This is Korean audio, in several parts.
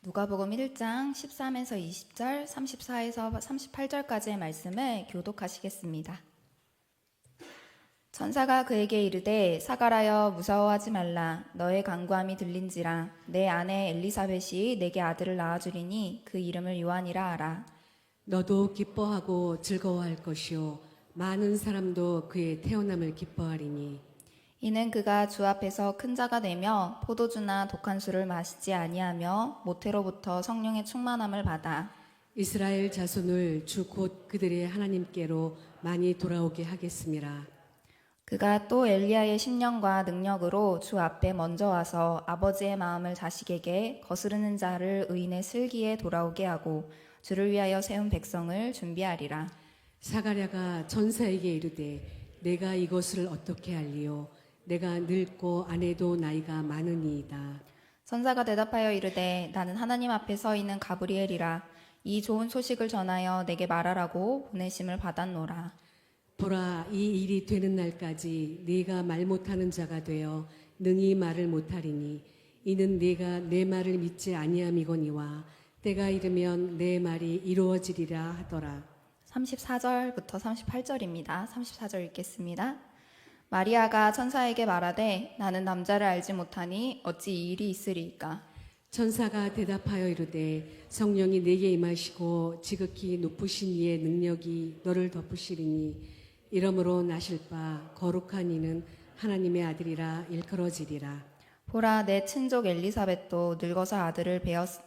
누가복음 1장 13에서 20절, 34에서 38절까지의 말씀을 교독하시겠습니다. 천사가 그에게 이르되 사가라여 무서워하지 말라. 너의 간구함이 들린지라. 내 아내 엘리사벳이 내게 아들을 낳아주리니 그 이름을 요한이라 하라. 너도 기뻐하고 즐거워할 것이요 많은 사람도 그의 태어남을 기뻐하리니 이는 그가 주 앞에서 큰 자가 되며 포도주나 독한 술을 마시지 아니하며 모태로부터 성령의 충만함을 받아 이스라엘 자손을 주 곧 그들의 하나님께로 많이 돌아오게 하겠음이라. 그가 또 엘리야의 심령과 능력으로 주 앞에 먼저 와서 아버지의 마음을 자식에게 거스르는 자를 의인의 슬기에 돌아오게 하고 주를 위하여 세운 백성을 준비하리라. 사가랴가 천사에게 이르되 내가 이것을 어떻게 알리요 내가 늙고 아내도 나이가 많으니이다. 천사가 대답하여 이르되 나는 하나님 앞에 서 있는 가브리엘이라. 이 좋은 소식을 전하여 내게 말하라고 보내심을 받았노라. 보라, 이 일이 되는 날까지 네가 말 못하는 자가 되어 능히 말을 못하리니 이는 네가 내 말을 믿지 아니함이거니와 때가 이르면 내 말이 이루어지리라 하더라. 34절부터 38절입니다. 34절 읽겠습니다. 마리아가 천사에게 말하되 나는 남자를 알지 못하니 어찌 이 일이 있으리이까. 천사가 대답하여 이르되 성령이 내게 임하시고 지극히 높으신 이의 능력이 너를 덮으시리니 이러므로 나실 바 거룩한 이는 하나님의 아들이라 일컬어지리라. 보라 내 친족 엘리사벳도 늙어서 아들을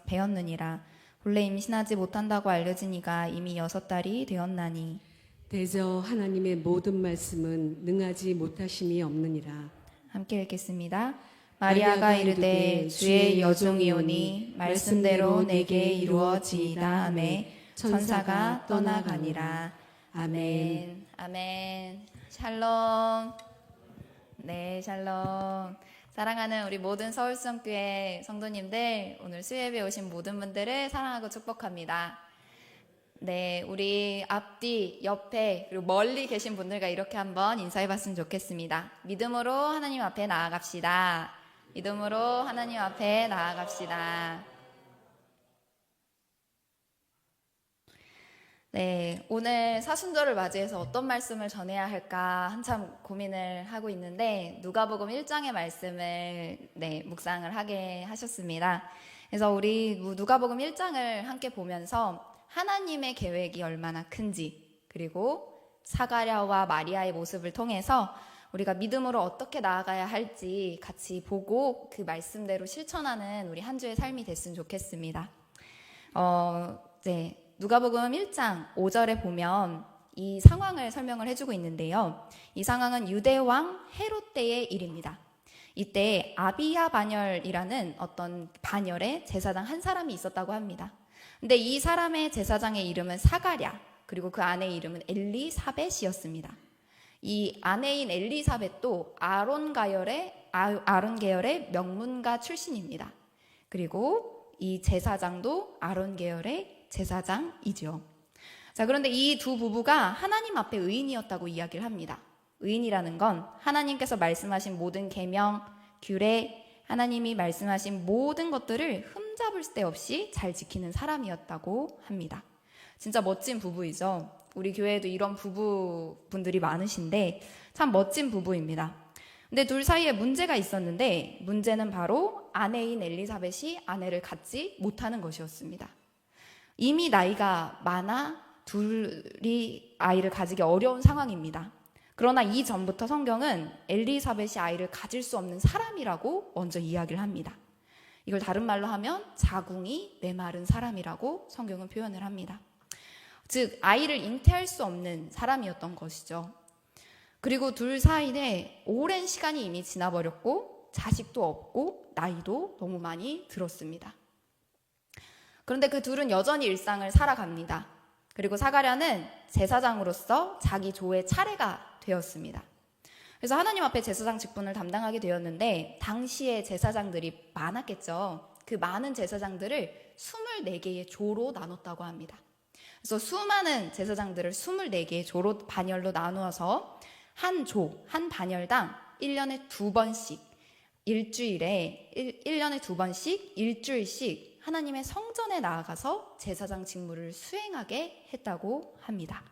배었느니라. 본래 임신하지 못한다고 알려진 이가 이미 6달이 되었나니 대저 하나님의 모든 말씀은 능하지 못하심이 없느니라. 함께 읽겠습니다. 마리아가 이르되 주의 여종이오니 말씀대로 내게 이루어지이다 하매 천사가 떠나가니라. 아멘. 아멘. 샬롬. 네, 샬롬. 사랑하는 우리 모든 서울수정교회 성도님들, 오늘 수요예배 오신 모든 분들을 사랑하고 축복합니다. 네, 우리 앞뒤, 옆에, 그리고 멀리 계신 분들과 이렇게 한번 인사해봤으면 좋겠습니다. 믿음으로 하나님 앞에 나아갑시다. 믿음으로 하나님 앞에 나아갑시다. 네, 오늘 사순절을 맞이해서 어떤 말씀을 전해야 할까 한참 고민을 하고 있는데 누가복음 1장의 말씀을 묵상을 하게 하셨습니다. 그래서 우리 누가복음 1장을 함께 보면서 하나님의 계획이 얼마나 큰지, 그리고 사가랴와 마리아의 모습을 통해서 우리가 믿음으로 어떻게 나아가야 할지 같이 보고 그 말씀대로 실천하는 우리 한 주의 삶이 됐으면 좋겠습니다. 누가복음 1장 5절에 보면 이 상황을 설명을 해주고 있는데요. 이 상황은 유대왕 헤롯 때의 일입니다. 이때 아비야 반열이라는 어떤 반열에 제사장 한 사람이 있었다고 합니다. 근데 이 사람의 제사장의 이름은 사가랴, 그리고 그 아내의 이름은 엘리사벳이었습니다. 이 아내인 엘리사벳도 아론 계열의 명문가 출신입니다. 그리고 이 제사장도 아론 계열의 제사장이죠. 자, 그런데 이 두 부부가 하나님 앞에 의인이었다고 이야기를 합니다. 의인이라는 건 하나님께서 말씀하신 모든 계명, 규례, 하나님이 말씀하신 모든 것들을 흠잡을 데 없이 잘 지키는 사람이었다고 합니다. 진짜 멋진 부부이죠. 우리 교회에도 이런 부부분들이 많으신데 참 멋진 부부입니다. 근데 둘 사이에 문제가 있었는데 문제는 바로 아내인 엘리사벳이 아내를 갖지 못하는 것이었습니다. 이미 나이가 많아 둘이 아이를 가지기 어려운 상황입니다. 그러나 이전부터 성경은 엘리사벳이 아이를 가질 수 없는 사람이라고 먼저 이야기를 합니다. 이걸 다른 말로 하면 자궁이 메마른 사람이라고 성경은 표현을 합니다. 즉 아이를 잉태할 수 없는 사람이었던 것이죠. 그리고 둘 사이에 오랜 시간이 이미 지나버렸고 자식도 없고 나이도 너무 많이 들었습니다. 그런데 그 둘은 여전히 일상을 살아갑니다. 그리고 사가랴는 제사장으로서 자기 조의 차례가 되었습니다. 그래서 하나님 앞에 제사장 직분을 담당하게 되었는데 당시에 제사장들이 많았겠죠. 그 많은 제사장들을 24개의 조로 나눴다고 합니다. 그래서 수많은 제사장들을 24개의 조로 반열로 나누어서 한 조, 한 반열당 1년에 2번씩 일주일에 1년에 2번씩 일주일씩 하나님의 성전에 나아가서 제사장 직무를 수행하게 했다고 합니다.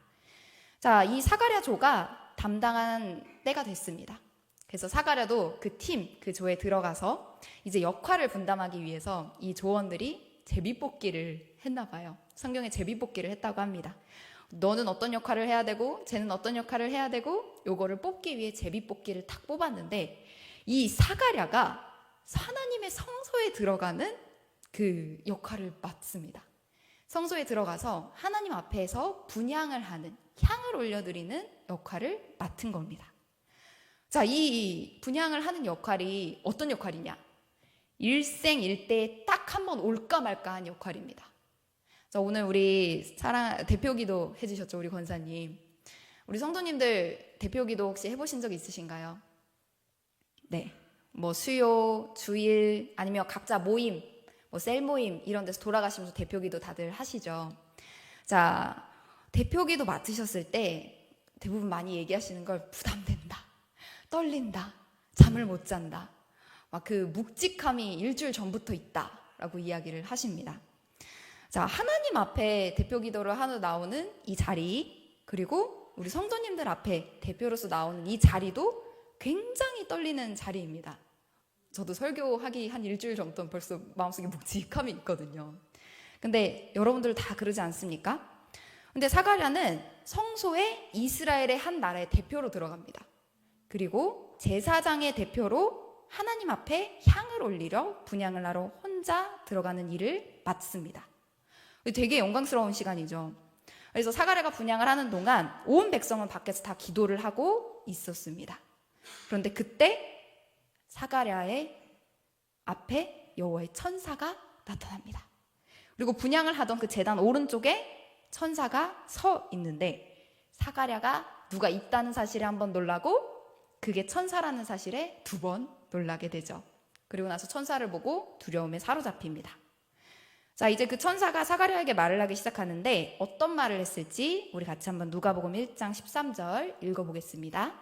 자, 이 사가랴조가 담당한 때가 됐습니다. 그래서 사가랴도 그 팀, 그 조에 들어가서 이제 역할을 분담하기 위해서 이 조원들이 제비뽑기를 했나 봐요. 성경에 제비뽑기를 했다고 합니다. 너는 어떤 역할을 해야 되고 쟤는 어떤 역할을 해야 되고 요거를 뽑기 위해 제비뽑기를 탁 뽑았는데 이 사가랴가 하나님의 성소에 들어가는 그 역할을 맡습니다. 성소에 들어가서 하나님 앞에서 분향을 하는, 향을 올려드리는 역할을 맡은 겁니다. 자, 이 분향을 하는 역할이 어떤 역할이냐? 일생일대에 딱 한 번 올까 말까 한 역할입니다. 자, 오늘 우리 대표기도 해주셨죠, 우리 권사님. 우리 성도님들 대표기도 혹시 해보신 적 있으신가요? 네. 뭐 수요, 주일, 아니면 각자 모임, 뭐 셀 모임 이런 데서 돌아가시면서 대표기도 다들 하시죠. 자, 대표기도 맡으셨을 때 대부분 많이 얘기하시는 걸 부담된다, 떨린다, 잠을 못 잔다, 막 그 묵직함이 일주일 전부터 있다라고 이야기를 하십니다. 자, 하나님 앞에 대표기도를 하러 나오는 이 자리, 그리고 우리 성도님들 앞에 대표로서 나오는 이 자리도 굉장히 떨리는 자리입니다. 저도 설교하기 한 일주일 전부터 벌써 마음속에 묵직함이 있거든요. 근데 여러분들 다 그러지 않습니까? 근데 사가랴는 성소에 이스라엘의 한 나라의 대표로 들어갑니다. 그리고 제사장의 대표로 하나님 앞에 향을 올리러 분향을 하러 혼자 들어가는 일을 맡습니다. 되게 영광스러운 시간이죠. 그래서 사가랴가 분향을 하는 동안 온 백성은 밖에서 다 기도를 하고 있었습니다. 그런데 그때 사가랴의 앞에 여호와의 천사가 나타납니다. 그리고 분향을 하던 그 제단 오른쪽에 천사가 서 있는데 사가랴가 누가 있다는 사실에 한번 놀라고 그게 천사라는 사실에 두 번 놀라게 되죠. 그리고 나서 천사를 보고 두려움에 사로잡힙니다. 자, 이제 그 천사가 사가랴에게 말을 하기 시작하는데 어떤 말을 했을지 우리 같이 한번 누가복음 1장 13절 읽어보겠습니다.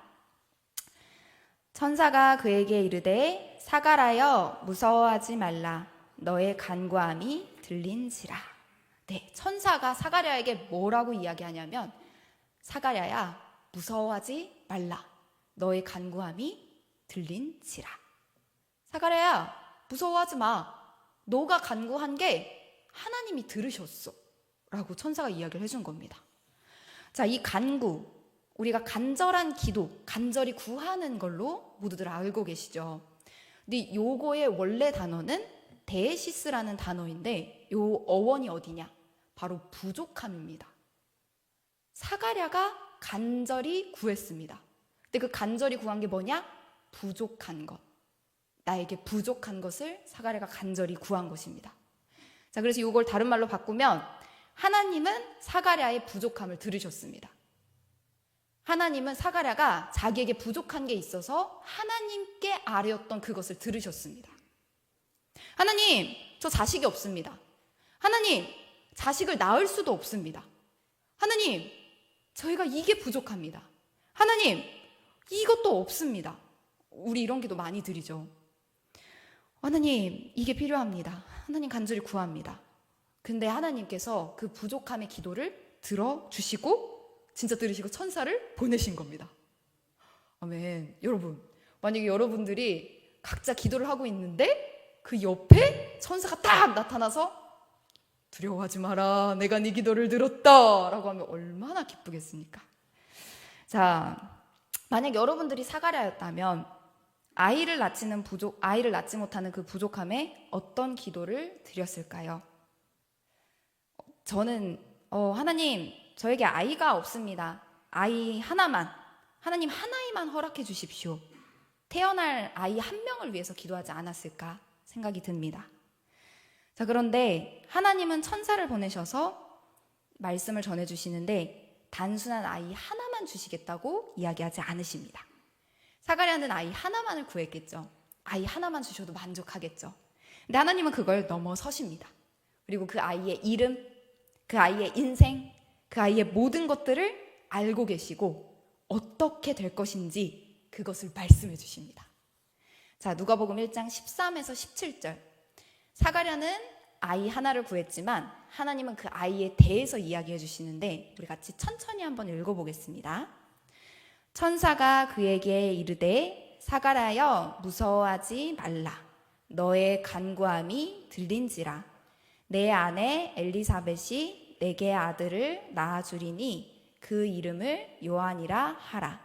천사가 그에게 이르되 사가랴여 무서워하지 말라 너의 간구함이 들린지라. 네, 천사가 사가랴에게 뭐라고 이야기하냐면 사가랴야 무서워하지 말라 너의 간구함이 들린지라. 사가랴야 무서워하지 마. 너가 간구한 게 하나님이 들으셨어 라고 천사가 이야기를 해준 겁니다. 자, 이 간구, 우리가 간절한 기도, 간절히 구하는 걸로 모두들 알고 계시죠. 근데 요거의 원래 단어는 데시스라는 단어인데 요 어원이 어디냐? 바로 부족함입니다. 사가랴가 간절히 구했습니다. 근데 그 간절히 구한 게 뭐냐? 부족한 것. 나에게 부족한 것을 사가랴가 간절히 구한 것입니다. 자, 그래서 이걸 다른 말로 바꾸면 하나님은 사가랴의 부족함을 들으셨습니다. 하나님은 사가랴가 자기에게 부족한 게 있어서 하나님께 아뢰었던 그것을 들으셨습니다. 하나님, 저 자식이 없습니다. 하나님, 자식을 낳을 수도 없습니다. 하나님, 저희가 이게 부족합니다. 하나님, 이것도 없습니다. 우리 이런 기도 많이 드리죠. 하나님, 이게 필요합니다. 하나님 간절히 구합니다. 근데 하나님께서 그 부족함의 기도를 들어주시고 진짜 들으시고 천사를 보내신 겁니다. 아멘. 여러분, 만약에 여러분들이 각자 기도를 하고 있는데 그 옆에 천사가 딱 나타나서 두려워하지 마라, 내가 네 기도를 들었다 라고 하면 얼마나 기쁘겠습니까? 자, 만약 여러분들이 사가랴였다면 아이를 낳지 못하는 그 부족함에 어떤 기도를 드렸을까요? 저는 하나님, 저에게 아이가 없습니다. 아이 하나만, 하나님 하나이만 허락해 주십시오. 태어날 아이 한 명을 위해서 기도하지 않았을까 생각이 듭니다. 자, 그런데 하나님은 천사를 보내셔서 말씀을 전해주시는데 단순한 아이 하나만 주시겠다고 이야기하지 않으십니다. 사가랴는 아이 하나만을 구했겠죠. 아이 하나만 주셔도 만족하겠죠. 근데 하나님은 그걸 넘어서십니다. 그리고 그 아이의 이름, 그 아이의 인생, 그 아이의 모든 것들을 알고 계시고 어떻게 될 것인지 그것을 말씀해 주십니다. 자, 누가복음 1장 13에서 17절. 사가랴는 아이 하나를 구했지만 하나님은 그 아이에 대해서 이야기해 주시는데 우리 같이 천천히 한번 읽어보겠습니다. 천사가 그에게 이르되 사가랴여 무서워하지 말라. 너의 간구함이 들린지라. 내 아내 엘리사벳이 내게 아들을 낳아주리니 그 이름을 요한이라 하라.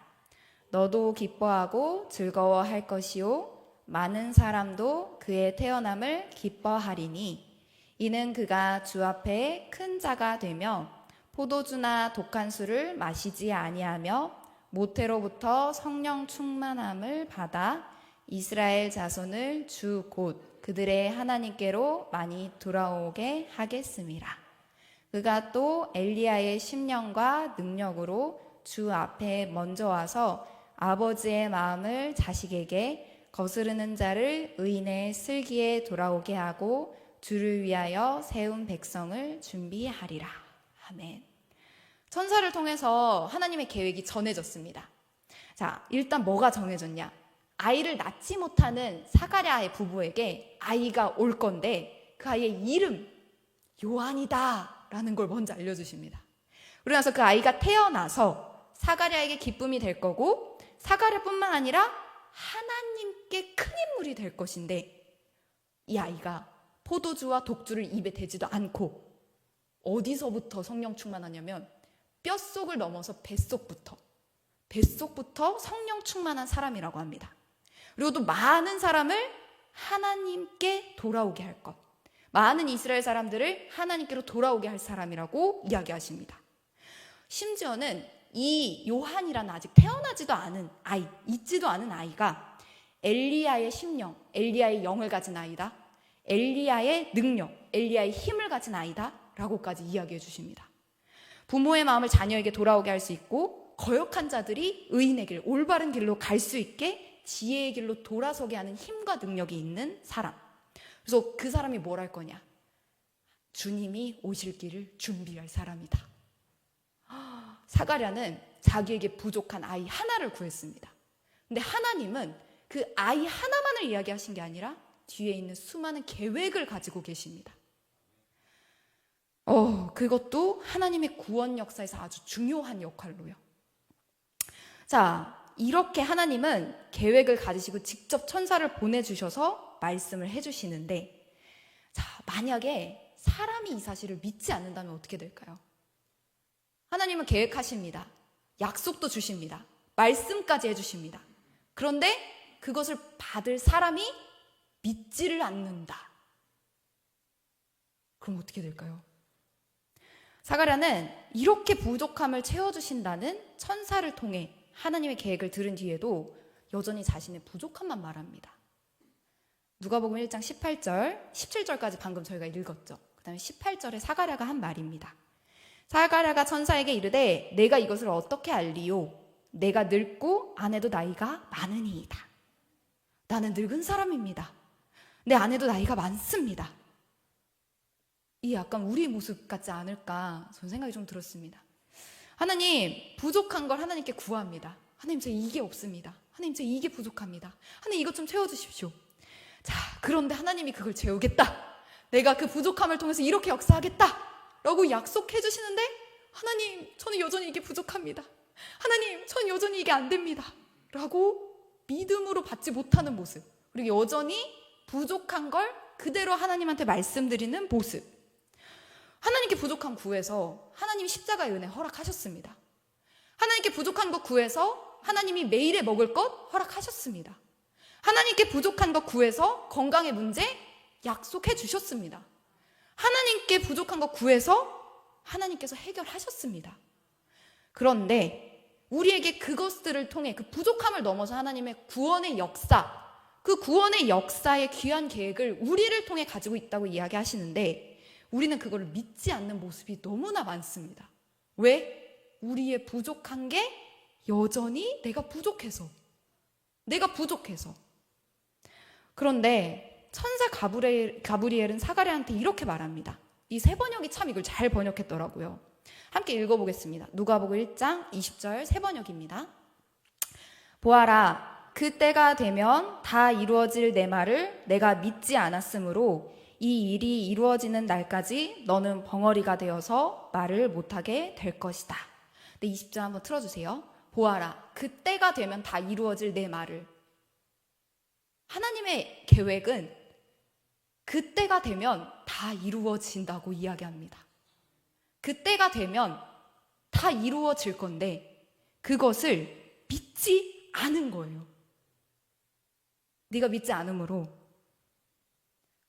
너도 기뻐하고 즐거워할 것이요 많은 사람도 그의 태어남을 기뻐하리니 이는 그가 주 앞에 큰 자가 되며 포도주나 독한 술을 마시지 아니하며 모태로부터 성령 충만함을 받아 이스라엘 자손을 주 곧 그들의 하나님께로 많이 돌아오게 하겠음이라. 그가 또 엘리야의 심령과 능력으로 주 앞에 먼저 와서 아버지의 마음을 자식에게 거스르는 자를 의인의 슬기에 돌아오게 하고 주를 위하여 세운 백성을 준비하리라. 아멘. 천사를 통해서 하나님의 계획이 전해졌습니다. 자, 일단 뭐가 정해졌냐? 아이를 낳지 못하는 사가랴의 부부에게 아이가 올 건데 그 아이의 이름 요한이다 라는 걸 먼저 알려주십니다. 그러고 나서 그 아이가 태어나서 사가랴에게 기쁨이 될 거고 사가랴뿐만 아니라 하나님께 큰 인물이 될 것인데 이 아이가 포도주와 독주를 입에 대지도 않고 어디서부터 성령 충만하냐면 뼛속을 넘어서 뱃속부터 성령 충만한 사람이라고 합니다. 그리고 또 많은 사람을 하나님께 돌아오게 할 것, 많은 이스라엘 사람들을 하나님께로 돌아오게 할 사람이라고 이야기하십니다. 심지어는 이 요한이라는 아직 태어나지도 않은 아이, 있지도 않은 아이가 엘리야의 심령, 엘리야의 영을 가진 아이다, 엘리야의 능력, 엘리야의 힘을 가진 아이다 라고까지 이야기해 주십니다. 부모의 마음을 자녀에게 돌아오게 할 수 있고 거역한 자들이 의인의 길, 올바른 길로 갈 수 있게 지혜의 길로 돌아서게 하는 힘과 능력이 있는 사람. 그래서 그 사람이 뭘 할 거냐? 주님이 오실 길을 준비할 사람이다. 사가랴는 자기에게 부족한 아이 하나를 구했습니다. 근데 하나님은 그 아이 하나만을 이야기하신 게 아니라 뒤에 있는 수많은 계획을 가지고 계십니다. 그것도 하나님의 구원 역사에서 아주 중요한 역할로요. 자, 이렇게 하나님은 계획을 가지시고 직접 천사를 보내주셔서 말씀을 해주시는데, 자, 만약에 사람이 이 사실을 믿지 않는다면 어떻게 될까요? 하나님은 계획하십니다. 약속도 주십니다. 말씀까지 해주십니다. 그런데 그것을 받을 사람이 믿지를 않는다. 그럼 어떻게 될까요? 사가랴는 이렇게 부족함을 채워주신다는 천사를 통해 하나님의 계획을 들은 뒤에도 여전히 자신의 부족함만 말합니다. 누가복음 1장 18절, 17절까지 방금 저희가 읽었죠. 그 다음에 18절에 사가랴가 한 말입니다. 사가랴가 천사에게 이르되 내가 이것을 어떻게 알리요? 내가 늙고 아내도 나이가 많으니이다. 나는 늙은 사람입니다. 내 아내도 나이가 많습니다. 이 약간 우리 모습 같지 않을까 저는 생각이 좀 들었습니다. 하나님, 부족한 걸 하나님께 구합니다. 하나님, 저 이게 없습니다. 하나님, 저 이게 부족합니다. 하나님, 이것 좀 채워주십시오. 자, 그런데 하나님이 그걸 채우겠다. 내가 그 부족함을 통해서 이렇게 역사하겠다 라고 약속해 주시는데 하나님, 저는 여전히 이게 부족합니다. 하나님, 저는 여전히 이게 안 됩니다 라고 믿음으로 받지 못하는 모습, 그리고 여전히 부족한 걸 그대로 하나님한테 말씀드리는 모습. 하나님께 부족한 구해서 하나님이 십자가의 은혜 허락하셨습니다. 하나님께 부족한 것 구해서 하나님이 매일에 먹을 것 허락하셨습니다. 하나님께 부족한 것 구해서 건강의 문제 약속해 주셨습니다. 하나님께 부족한 것 구해서 하나님께서 해결하셨습니다. 그런데 우리에게 그것들을 통해 그 부족함을 넘어서 하나님의 구원의 역사, 그 구원의 역사의 귀한 계획을 우리를 통해 가지고 있다고 이야기하시는데 우리는 그걸 믿지 않는 모습이 너무나 많습니다. 왜? 우리의 부족한 게 여전히 내가 부족해서. 그런데 천사 가브리엘은 사가랴한테 이렇게 말합니다. 이 새 번역이 참 이걸 잘 번역했더라고요. 함께 읽어보겠습니다. 누가복음 1장 20절 새 번역입니다. 보아라, 그 때가 되면 다 이루어질 내 말을 내가 믿지 않았으므로 이 일이 이루어지는 날까지 너는 벙어리가 되어서 말을 못하게 될 것이다. 네, 20절 한번 틀어주세요. 보아라, 그때가 되면 다 이루어질 내 말을. 하나님의 계획은 그때가 되면 다 이루어진다고 이야기합니다. 그때가 되면 다 이루어질 건데 그것을 믿지 않은 거예요. 네가 믿지 않으므로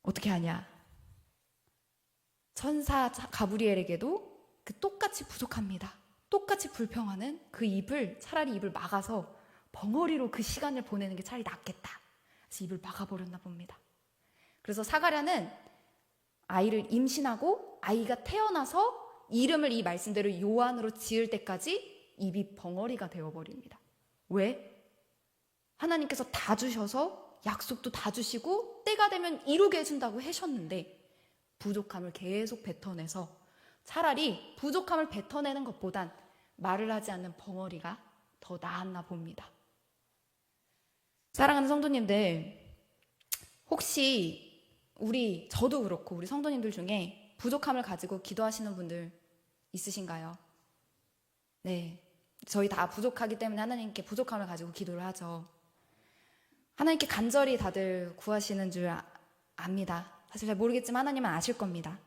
어떻게 하냐? 천사 가브리엘에게도 그 똑같이 부족합니다. 똑같이 불평하는 그 입을, 차라리 입을 막아서 벙어리로 그 시간을 보내는 게 차라리 낫겠다. 그래서 입을 막아버렸나 봅니다. 그래서 사가랴는 아이를 임신하고 아이가 태어나서 이름을 이 말씀대로 요한으로 지을 때까지 입이 벙어리가 되어버립니다. 왜? 하나님께서 다 주셔서 약속도 다 주시고 때가 되면 이루게 해준다고 하셨는데 부족함을 계속 뱉어내서 차라리 부족함을 뱉어내는 것보단 말을 하지 않는 벙어리가 더 나았나 봅니다. 사랑하는 성도님들, 혹시 저도 그렇고 우리 성도님들 중에 부족함을 가지고 기도하시는 분들 있으신가요? 네, 저희 다 부족하기 때문에 하나님께 부족함을 가지고 기도를 하죠. 하나님께 간절히 다들 구하시는 줄 압니다. 사실 잘 모르겠지만 하나님은 아실 겁니다.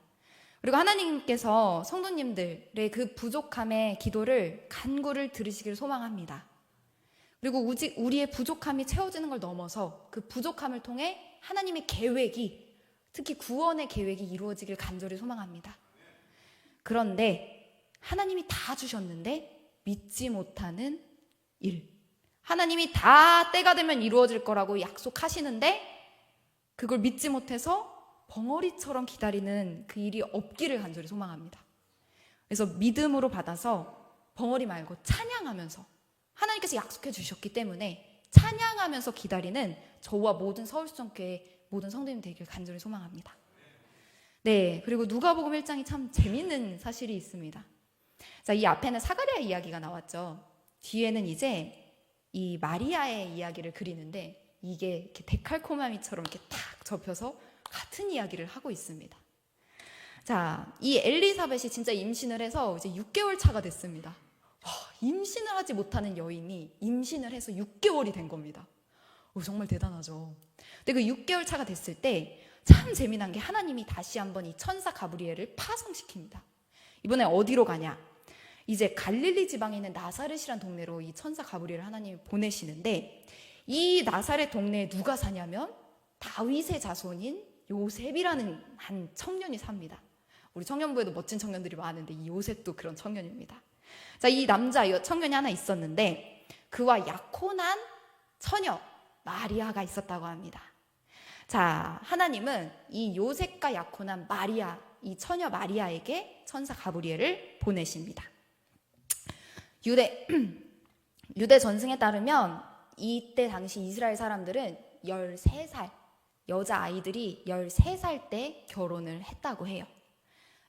그리고 하나님께서 성도님들의 그 부족함의 기도를 간구를 들으시기를 소망합니다. 그리고 우리의 부족함이 채워지는 걸 넘어서 그 부족함을 통해 하나님의 계획이, 특히 구원의 계획이 이루어지길 간절히 소망합니다. 그런데 하나님이 다 주셨는데 믿지 못하는 일, 하나님이 다 때가 되면 이루어질 거라고 약속하시는데 그걸 믿지 못해서 벙어리처럼 기다리는 그 일이 없기를 간절히 소망합니다. 그래서 믿음으로 받아서 벙어리 말고 찬양하면서, 하나님께서 약속해 주셨기 때문에 찬양하면서 기다리는 저와 모든 서울수정교회 모든 성도님 되길 간절히 소망합니다. 네, 그리고 누가복음 1장이 참 재밌는 사실이 있습니다. 자, 이 앞에는 사가랴 이야기가 나왔죠. 뒤에는 이제 이 마리아의 이야기를 그리는데 이게 이렇게 데칼코마니처럼 이렇게 탁 접혀서 같은 이야기를 하고 있습니다. 자, 이 엘리사벳이 진짜 임신을 해서 이제 6개월 차가 됐습니다. 임신을 하지 못하는 여인이 임신을 해서 6개월이 된 겁니다. 정말 대단하죠. 근데 그 6개월 차가 됐을 때 참 재미난 게 하나님이 다시 한번 이 천사 가브리엘을 파송시킵니다. 이번에 어디로 가냐? 이제 갈릴리 지방에 있는 나사렛이란 동네로 이 천사 가브리엘을 하나님이 보내시는데 이 나사렛 동네에 누가 사냐면 다윗의 자손인 요셉이라는 한 청년이 삽니다. 우리 청년부에도 멋진 청년들이 많은데 이 요셉도 그런 청년입니다. 자, 이 남자 청년이 하나 있었는데 그와 약혼한 처녀 마리아가 있었다고 합니다. 자, 하나님은 이 요셉과 약혼한 마리아, 이 처녀 마리아에게 천사 가브리엘을 보내십니다. 유대 전승에 따르면 이때 당시 이스라엘 사람들은 13살, 여자아이들이 13살 때 결혼을 했다고 해요.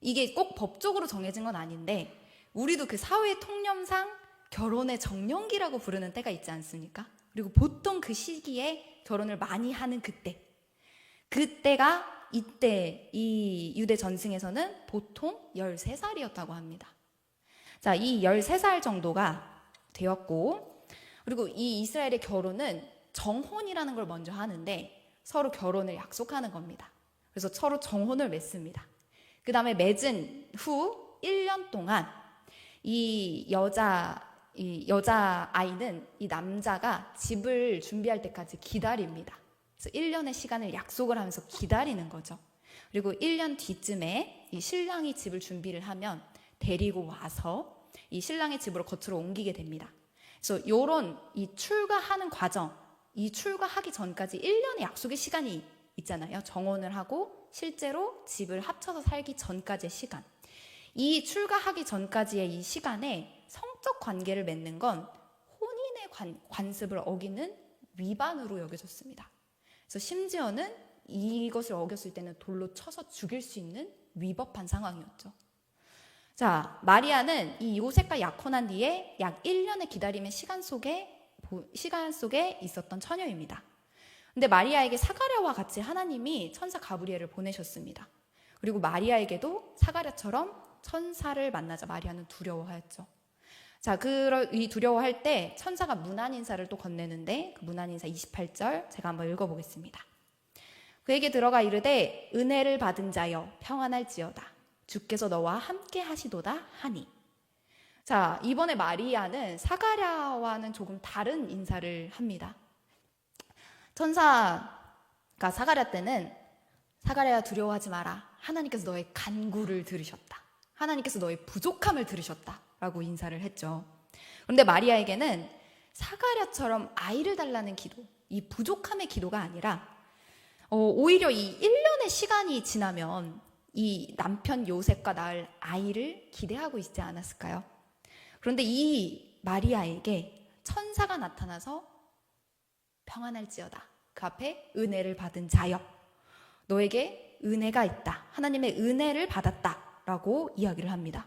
이게 꼭 법적으로 정해진 건 아닌데 우리도 그 사회 통념상 결혼의 정년기라고 부르는 때가 있지 않습니까? 그리고 보통 그 시기에 결혼을 많이 하는 그때가 이때 이 유대 전승에서는 보통 13살이었다고 합니다. 자, 이 13살 정도가 되었고, 그리고 이 이스라엘의 결혼은 정혼이라는 걸 먼저 하는데 서로 결혼을 약속하는 겁니다. 그래서 서로 정혼을 맺습니다. 그 다음에 맺은 후 1년 동안 이 여자 아이는 이 남자가 집을 준비할 때까지 기다립니다. 그래서 1년의 시간을 약속을 하면서 기다리는 거죠. 그리고 1년 뒤쯤에 이 신랑이 집을 준비를 하면 데리고 와서 이 신랑의 집으로 겉으로 옮기게 됩니다. 그래서 요런 이 출가하는 과정, 이 출가하기 전까지 1년의 약속의 시간이 있잖아요. 정혼을 하고 실제로 집을 합쳐서 살기 전까지의 시간. 이 출가하기 전까지의 이 시간에 성적 관계를 맺는 건 혼인의 관습을 어기는 위반으로 여겨졌습니다. 그래서 심지어는 이것을 어겼을 때는 돌로 쳐서 죽일 수 있는 위법한 상황이었죠. 자, 마리아는 이 요셉과 약혼한 뒤에 약 1년의 기다림의 시간 속에 있었던 처녀입니다. 근데 마리아에게 사가랴와 같이 하나님이 천사 가브리엘을 보내셨습니다. 그리고 마리아에게도 사가랴처럼 천사를 만나자 마리아는 두려워하였죠. 자, 이 두려워할 때 천사가 문안 인사를 또 건네는데 그 문안 인사 28절 제가 한번 읽어보겠습니다. 그에게 들어가 이르되 은혜를 받은 자여 평안할지어다. 주께서 너와 함께 하시도다 하니. 자, 이번에 마리아는 사가랴와는 조금 다른 인사를 합니다. 천사가 사가랴 때는 사가랴야 두려워하지 마라. 하나님께서 너의 간구를 들으셨다. 하나님께서 너의 부족함을 들으셨다. 라고 인사를 했죠. 그런데 마리아에게는 사가랴처럼 아이를 달라는 기도, 이 부족함의 기도가 아니라 오히려 이 1년의 시간이 지나면 이 남편 요셉과 낳을 아이를 기대하고 있지 않았을까요? 그런데 이 마리아에게 천사가 나타나서 평안할지어다. 그 앞에 은혜를 받은 자여. 너에게 은혜가 있다. 하나님의 은혜를 받았다. 라고 이야기를 합니다.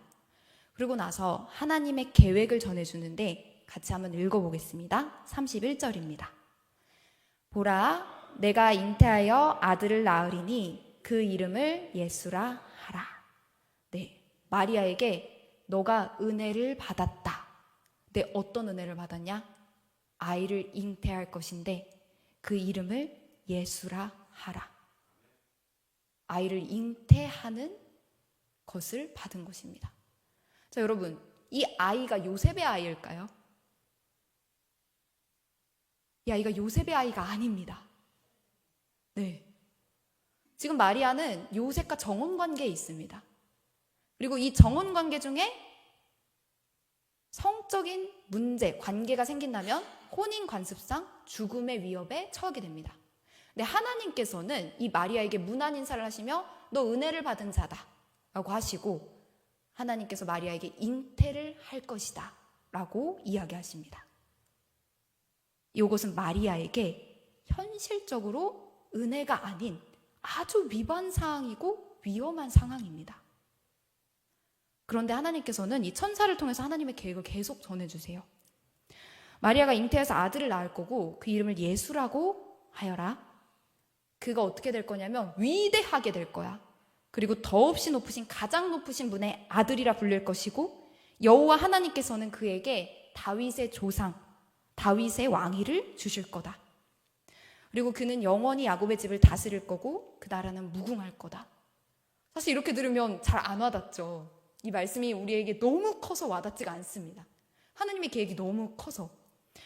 그리고 나서 하나님의 계획을 전해주는데 같이 한번 읽어보겠습니다. 31절입니다. 보라, 내가 잉태하여 아들을 낳으리니 그 이름을 예수라 하라. 네, 마리아에게 너가 은혜를 받았다. 네, 어떤 은혜를 받았냐? 아이를 잉태할 것인데 그 이름을 예수라 하라. 아이를 잉태하는 것을 받은 것입니다. 자, 여러분, 이 아이가 요셉의 아이일까요? 이 아이가 요셉의 아이가 아닙니다. 네. 지금 마리아는 요셉과 정혼관계에 있습니다. 그리고 이 정혼관계 중에 성적인 문제, 관계가 생긴다면 혼인관습상 죽음의 위협에 처하게 됩니다. 근데 하나님께서는 이 마리아에게 문안 인사를 하시며 너 은혜를 받은 자다 라고 하시고 하나님께서 마리아에게 잉태를 할 것이다 라고 이야기하십니다. 이것은 마리아에게 현실적으로 은혜가 아닌 아주 위반 사항이고 위험한 상황입니다. 그런데 하나님께서는 이 천사를 통해서 하나님의 계획을 계속 전해주세요. 마리아가 잉태해서 아들을 낳을 거고 그 이름을 예수라고 하여라. 그가 어떻게 될 거냐면 위대하게 될 거야. 그리고 더없이 높으신 가장 높으신 분의 아들이라 불릴 것이고 여호와 하나님께서는 그에게 다윗의 조상, 다윗의 왕위를 주실 거다. 그리고 그는 영원히 야곱의 집을 다스릴 거고 그 나라는 무궁할 거다. 사실 이렇게 들으면 잘 안 와닿죠. 이 말씀이 우리에게 너무 커서 와닿지가 않습니다. 하나님의 계획이 너무 커서.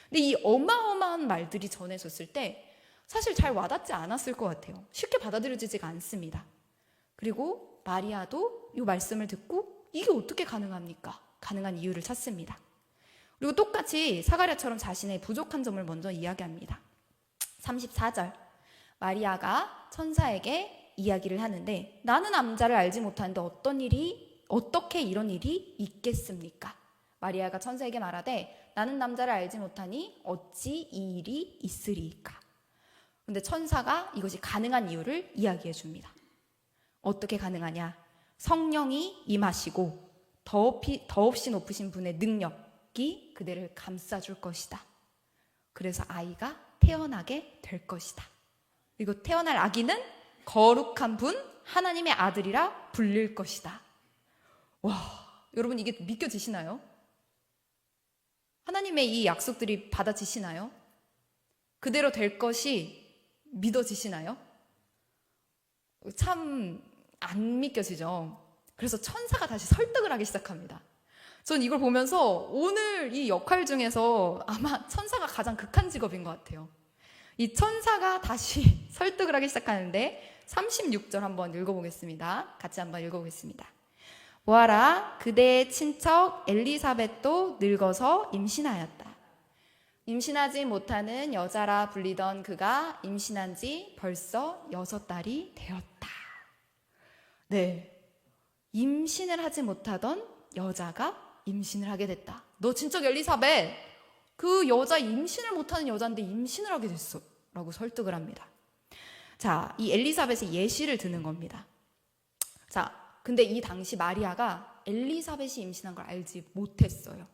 근데 이 어마어마한 말들이 전해졌을 때 사실 잘 와닿지 않았을 것 같아요. 쉽게 받아들여지지가 않습니다. 그리고 마리아도 이 말씀을 듣고 이게 어떻게 가능합니까? 가능한 이유를 찾습니다. 그리고 똑같이 사가랴처럼 자신의 부족한 점을 먼저 이야기합니다. 34절 마리아가 천사에게 이야기를 하는데 나는 남자를 알지 못하는데 어떻게 이런 일이 있겠습니까? 마리아가 천사에게 말하되 나는 남자를 알지 못하니 어찌 이 일이 있으리이까? 근데 천사가 이것이 가능한 이유를 이야기해 줍니다. 어떻게 가능하냐? 성령이 임하시고 더없이 높으신 분의 능력이 그대를 감싸줄 것이다. 그래서 아이가 태어나게 될 것이다. 그리고 태어날 아기는 거룩한 분 하나님의 아들이라 불릴 것이다. 와, 여러분 이게 믿겨지시나요? 하나님의 이 약속들이 받아지시나요? 그대로 될 것이 믿어지시나요? 참 안 믿겨지죠. 그래서 천사가 다시 설득을 하기 시작합니다. 전 이걸 보면서 오늘 이 역할 중에서 아마 천사가 가장 극한 직업인 것 같아요. 이 천사가 다시 설득을 하기 시작하는데 36절 한번 읽어보겠습니다. 같이 한번 읽어보겠습니다. 보아라, 그대의 친척 엘리사벳도 늙어서 임신하였다. 임신하지 못하는 여자라 불리던 그가 임신한 지 벌써 6달이 되었다. 네, 임신을 하지 못하던 여자가 임신을 하게 됐다. 너 친척 엘리사벳, 그 여자 임신을 못하는 여자인데 임신을 하게 됐어 라고 설득을 합니다. 자, 이 엘리사벳의 예시를 드는 겁니다. 자, 근데 이 당시 마리아가 엘리사벳이 임신한 걸 알지 못했어요.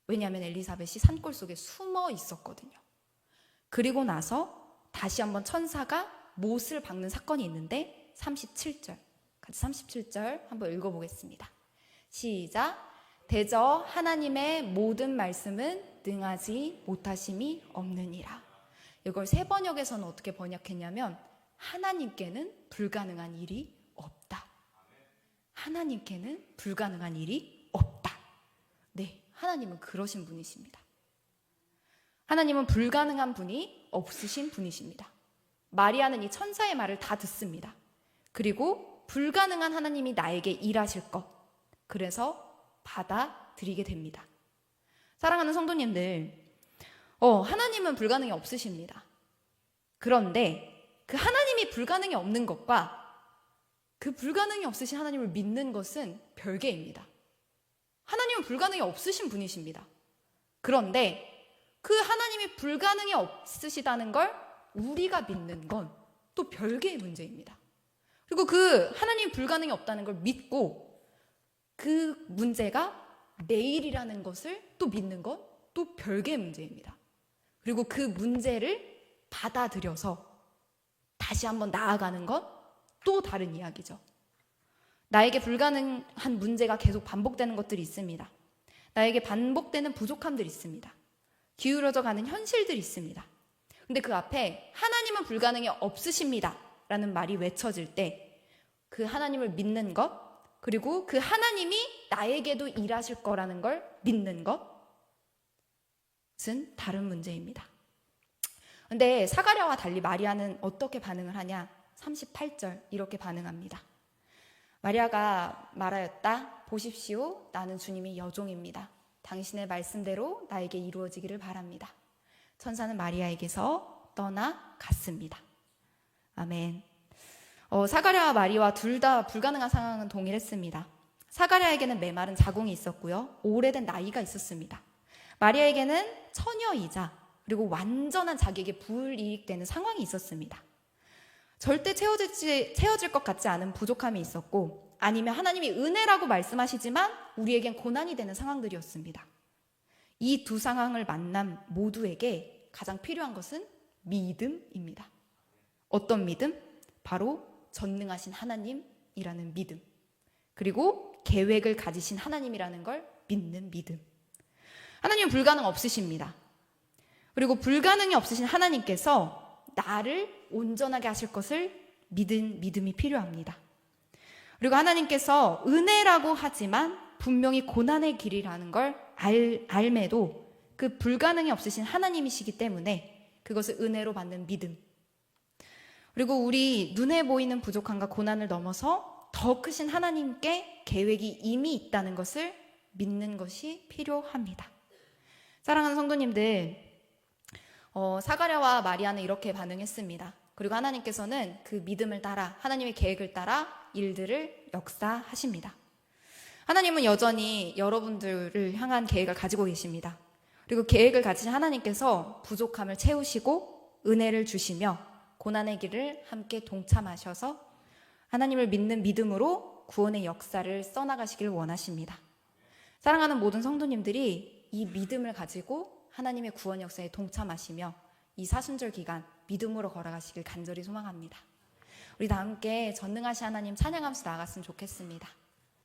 왜냐하면 엘리사벳이 산골 속에 숨어 있었거든요. 그리고 나서 다시 한번 천사가 못을 박는 사건이 있는데 37절, 같이 37절 한번 읽어보겠습니다. 시작. 대저 하나님의 모든 말씀은 능하지 못하심이 없느니라. 이걸 새 번역에서는 어떻게 번역했냐면 하나님께는 불가능한 일이 없다. 하나님께는 불가능한 일이 없다. 네, 하나님은 그러신 분이십니다. 하나님은 불가능한 분이 없으신 분이십니다. 마리아는 이 천사의 말을 다 듣습니다. 그리고 불가능한 하나님이 나에게 일하실 것, 그래서 받아들이게 됩니다. 사랑하는 성도님들, 하나님은 불가능이 없으십니다. 그런데 그 하나님이 불가능이 없는 것과 그 불가능이 없으신 하나님을 믿는 것은 별개입니다. 하나님은 불가능이 없으신 분이십니다. 그런데 그 하나님이 불가능이 없으시다는 걸 우리가 믿는 건 또 별개의 문제입니다. 그리고 그 하나님이 불가능이 없다는 걸 믿고 그 문제가 내일이라는 것을 또 믿는 건 또 별개의 문제입니다. 그리고 그 문제를 받아들여서 다시 한번 나아가는 건 또 다른 이야기죠. 나에게 불가능한 문제가 계속 반복되는 것들이 있습니다. 나에게 반복되는 부족함들이 있습니다. 기울어져 가는 현실들이 있습니다. 근데 그 앞에 하나님은 불가능이 없으십니다 라는 말이 외쳐질 때 그 하나님을 믿는 것, 그리고 그 하나님이 나에게도 일하실 거라는 걸 믿는 것은 다른 문제입니다. 근데 사가랴와 달리 마리아는 어떻게 반응을 하냐? 38절 이렇게 반응합니다. 마리아가 말하였다. 보십시오. 나는 주님의 여종입니다. 당신의 말씀대로 나에게 이루어지기를 바랍니다. 천사는 마리아에게서 떠나갔습니다. 아멘. 사가랴와 마리아와 둘 다 불가능한 상황은 동일했습니다. 사가랴에게는 메마른 자궁이 있었고요. 오래된 나이가 있었습니다. 마리아에게는 처녀이자 그리고 완전한 자기에게 불이익되는 상황이 있었습니다. 절대 채워질 것 같지 않은 부족함이 있었고 아니면 하나님이 은혜라고 말씀하시지만 우리에겐 고난이 되는 상황들이었습니다. 이 두 상황을 만난 모두에게 가장 필요한 것은 믿음입니다. 어떤 믿음? 바로 전능하신 하나님이라는 믿음. 그리고 계획을 가지신 하나님이라는 걸 믿는 믿음. 하나님은 불가능 없으십니다. 그리고 불가능이 없으신 하나님께서 나를 온전하게 하실 것을 믿은 믿음이 필요합니다. 그리고 하나님께서 은혜라고 하지만 분명히 고난의 길이라는 걸 알매도 그 불가능이 없으신 하나님이시기 때문에 그것을 은혜로 받는 믿음. 그리고 우리 눈에 보이는 부족함과 고난을 넘어서 더 크신 하나님께 계획이 이미 있다는 것을 믿는 것이 필요합니다. 사랑하는 성도님들, 사가랴와 마리아는 이렇게 반응했습니다. 그리고 하나님께서는 그 믿음을 따라 하나님의 계획을 따라 일들을 역사하십니다. 하나님은 여전히 여러분들을 향한 계획을 가지고 계십니다. 그리고 계획을 가지신 하나님께서 부족함을 채우시고 은혜를 주시며 고난의 길을 함께 동참하셔서 하나님을 믿는 믿음으로 구원의 역사를 써나가시길 원하십니다. 사랑하는 모든 성도님들이 이 믿음을 가지고 하나님의 구원 역사에 동참하시며 이 사순절 기간 믿음으로 걸어가시길 간절히 소망합니다. 우리 다 함께 전능하신 하나님 찬양하면서 나아갔으면 좋겠습니다.